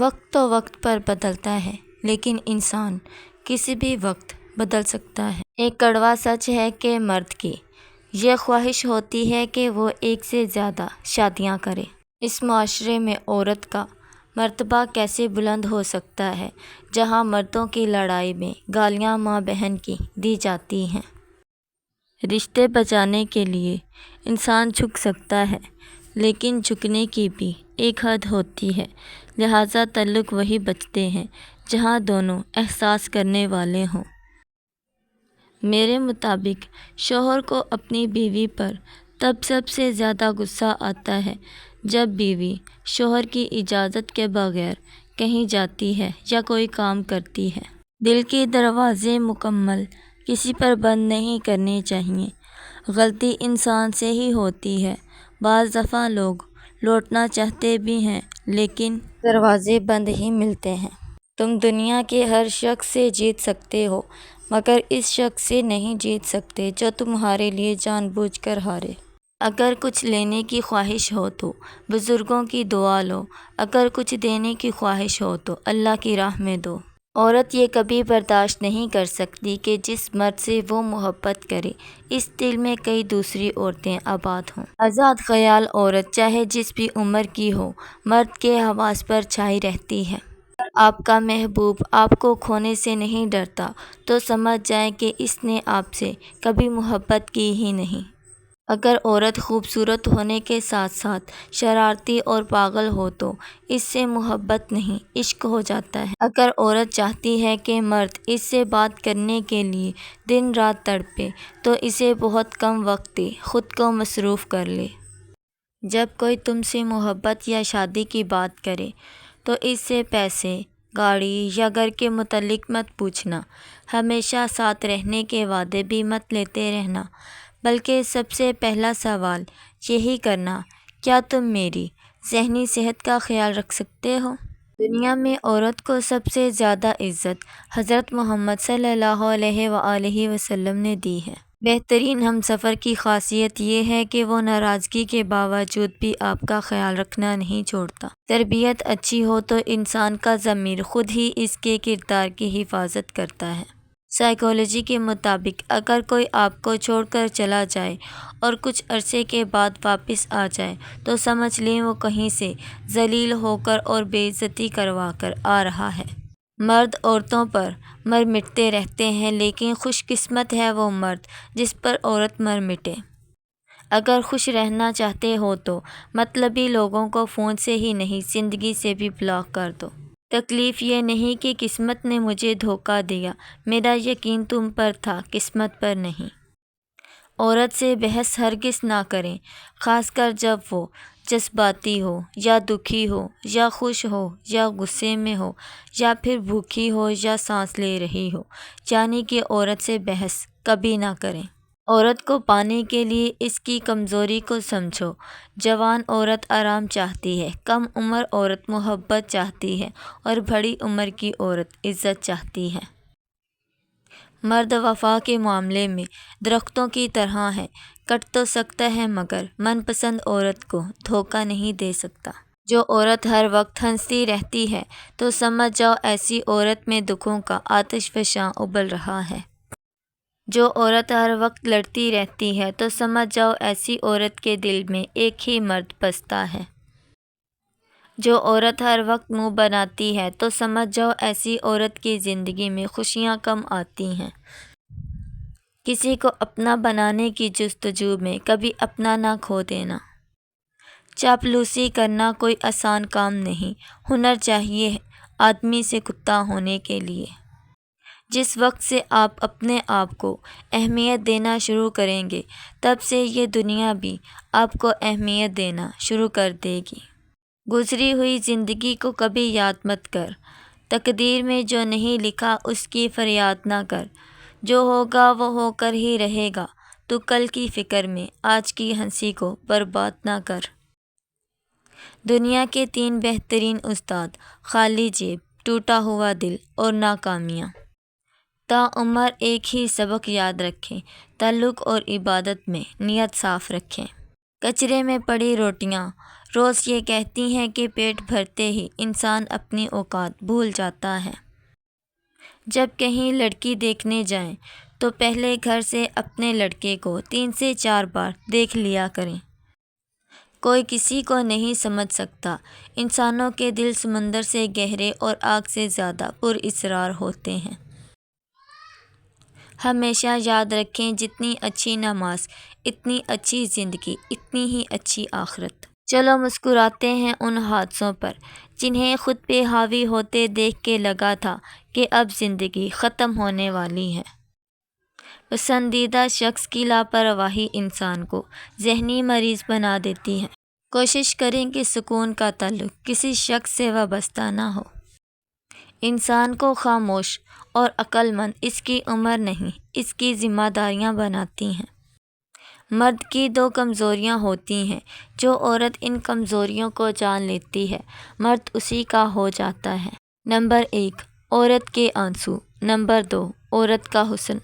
وقت تو وقت پر بدلتا ہے، لیکن انسان کسی بھی وقت بدل سکتا ہے۔ ایک کڑوا سچ ہے کہ مرد کی یہ خواہش ہوتی ہے کہ وہ ایک سے زیادہ شادیاں کرے۔ اس معاشرے میں عورت کا مرتبہ کیسے بلند ہو سکتا ہے جہاں مردوں کی لڑائی میں گالیاں ماں بہن کی دی جاتی ہیں۔ رشتے بچانے کے لیے انسان جھک سکتا ہے، لیکن جھکنے کی بھی ایک حد ہوتی ہے، لہٰذا تعلق وہی بچتے ہیں جہاں دونوں احساس کرنے والے ہوں۔ میرے مطابق شوہر کو اپنی بیوی پر تب سب سے زیادہ غصہ آتا ہے جب بیوی شوہر کی اجازت کے بغیر کہیں جاتی ہے یا کوئی کام کرتی ہے۔ دل کے دروازے مکمل کسی پر بند نہیں کرنے چاہیے۔ غلطی انسان سے ہی ہوتی ہے۔ بعض دفعہ لوگ لوٹنا چاہتے بھی ہیں لیکن دروازے بند ہی ملتے ہیں۔ تم دنیا کے ہر شخص سے جیت سکتے ہو، مگر اس شخص سے نہیں جیت سکتے جو تمہارے لیے جان بوجھ کر ہارے۔ اگر کچھ لینے کی خواہش ہو تو بزرگوں کی دعا لو، اگر کچھ دینے کی خواہش ہو تو اللہ کی راہ میں دو۔ عورت یہ کبھی برداشت نہیں کر سکتی کہ جس مرد سے وہ محبت کرے اس دل میں کئی دوسری عورتیں آباد ہوں۔ آزاد خیال عورت چاہے جس بھی عمر کی ہو، مرد کے حواس پر چھائی رہتی ہے۔ اگر آپ کا محبوب آپ کو کھونے سے نہیں ڈرتا تو سمجھ جائیں کہ اس نے آپ سے کبھی محبت کی ہی نہیں۔ اگر عورت خوبصورت ہونے کے ساتھ ساتھ شرارتی اور پاگل ہو تو اس سے محبت نہیں، عشق ہو جاتا ہے۔ اگر عورت چاہتی ہے کہ مرد اس سے بات کرنے کے لیے دن رات تڑپے تو اسے بہت کم وقت دے، خود کو مصروف کر لے۔ جب کوئی تم سے محبت یا شادی کی بات کرے تو اس سے پیسے، گاڑی یا گھر کے متعلق مت پوچھنا، ہمیشہ ساتھ رہنے کے وعدے بھی مت لیتے رہنا، بلکہ سب سے پہلا سوال یہی کرنا، کیا تم میری ذہنی صحت کا خیال رکھ سکتے ہو؟ دنیا میں عورت کو سب سے زیادہ عزت حضرت محمد صلی اللہ علیہ وآلہ وسلم نے دی ہے۔ بہترین ہمسفر کی خاصیت یہ ہے کہ وہ ناراضگی کے باوجود بھی آپ کا خیال رکھنا نہیں چھوڑتا۔ تربیت اچھی ہو تو انسان کا ضمیر خود ہی اس کے کردار کی حفاظت کرتا ہے۔ سائیکالوجی کے مطابق اگر کوئی آپ کو چھوڑ کر چلا جائے اور کچھ عرصے کے بعد واپس آ جائے تو سمجھ لیں وہ کہیں سے ذلیل ہو کر اور بے عزتی کروا کر آ رہا ہے۔ مرد عورتوں پر مر مٹتے رہتے ہیں، لیکن خوش قسمت ہے وہ مرد جس پر عورت مر مٹے۔ اگر خوش رہنا چاہتے ہو تو مطلبی لوگوں کو فون سے ہی نہیں، زندگی سے بھی بلاک کر دو۔ تکلیف یہ نہیں کہ قسمت نے مجھے دھوکہ دیا، میرا یقین تم پر تھا، قسمت پر نہیں۔ عورت سے بحث ہرگز نہ کریں، خاص کر جب وہ جذباتی ہو یا دکھی ہو یا خوش ہو یا غصے میں ہو یا پھر بھوکی ہو یا سانس لے رہی ہو، یعنی کہ عورت سے بحث کبھی نہ کریں۔ عورت کو پانے کے لیے اس کی کمزوری کو سمجھو۔ جوان عورت آرام چاہتی ہے، کم عمر عورت محبت چاہتی ہے اور بڑی عمر کی عورت عزت چاہتی ہے۔ مرد وفا کے معاملے میں درختوں کی طرح ہے، کٹ تو سکتا ہے مگر من پسند عورت کو دھوکہ نہیں دے سکتا۔ جو عورت ہر وقت ہنستی رہتی ہے تو سمجھ جاؤ ایسی عورت میں دکھوں کا آتش فشاں ابل رہا ہے۔ جو عورت ہر وقت لڑتی رہتی ہے تو سمجھ جاؤ ایسی عورت کے دل میں ایک ہی مرد بستا ہے۔ جو عورت ہر وقت منہ بناتی ہے تو سمجھ جاؤ ایسی عورت کی زندگی میں خوشیاں کم آتی ہیں۔ کسی کو اپنا بنانے کی جستجو میں کبھی اپنا نہ کھو دینا۔ چاپلوسی کرنا کوئی آسان کام نہیں، ہنر چاہیے آدمی سے کتا ہونے کے لیے۔ جس وقت سے آپ اپنے آپ کو اہمیت دینا شروع کریں گے تب سے یہ دنیا بھی آپ کو اہمیت دینا شروع کر دے گی۔ گزری ہوئی زندگی کو کبھی یاد مت کر، تقدیر میں جو نہیں لکھا اس کی فریاد نہ کر، جو ہوگا وہ ہو کر ہی رہے گا، تو کل کی فکر میں آج کی ہنسی کو برباد نہ کر۔ دنیا کے 3 بہترین استاد، خالی جیب، ٹوٹا ہوا دل اور ناکامیاں۔ تاعمر ایک ہی سبق یاد رکھیں، تعلق اور عبادت میں نیت صاف رکھیں۔ کچرے میں پڑی روٹیاں روز یہ کہتی ہیں کہ پیٹ بھرتے ہی انسان اپنی اوقات بھول جاتا ہے۔ جب کہیں لڑکی دیکھنے جائیں تو پہلے گھر سے اپنے لڑکے کو 3 سے 4 بار دیکھ لیا کریں۔ کوئی کسی کو نہیں سمجھ سکتا، انسانوں کے دل سمندر سے گہرے اور آگ سے زیادہ پراسرار ہوتے ہیں۔ ہمیشہ یاد رکھیں، جتنی اچھی نماز، اتنی اچھی زندگی، اتنی ہی اچھی آخرت۔ چلو مسکراتے ہیں ان حادثوں پر جنہیں خود پہ حاوی ہوتے دیکھ کے لگا تھا کہ اب زندگی ختم ہونے والی ہے۔ پسندیدہ شخص کی لاپرواہی انسان کو ذہنی مریض بنا دیتی ہے۔ کوشش کریں کہ سکون کا تعلق کسی شخص سے وابستہ نہ ہو۔ انسان کو خاموش اور عقل مند اس کی عمر نہیں، اس کی ذمہ داریاں بناتی ہیں۔ مرد کی 2 کمزوریاں ہوتی ہیں، جو عورت ان کمزوریوں کو جان لیتی ہے، مرد اسی کا ہو جاتا ہے۔ نمبر 1، عورت کے آنسو۔ نمبر 2، عورت کا حسن۔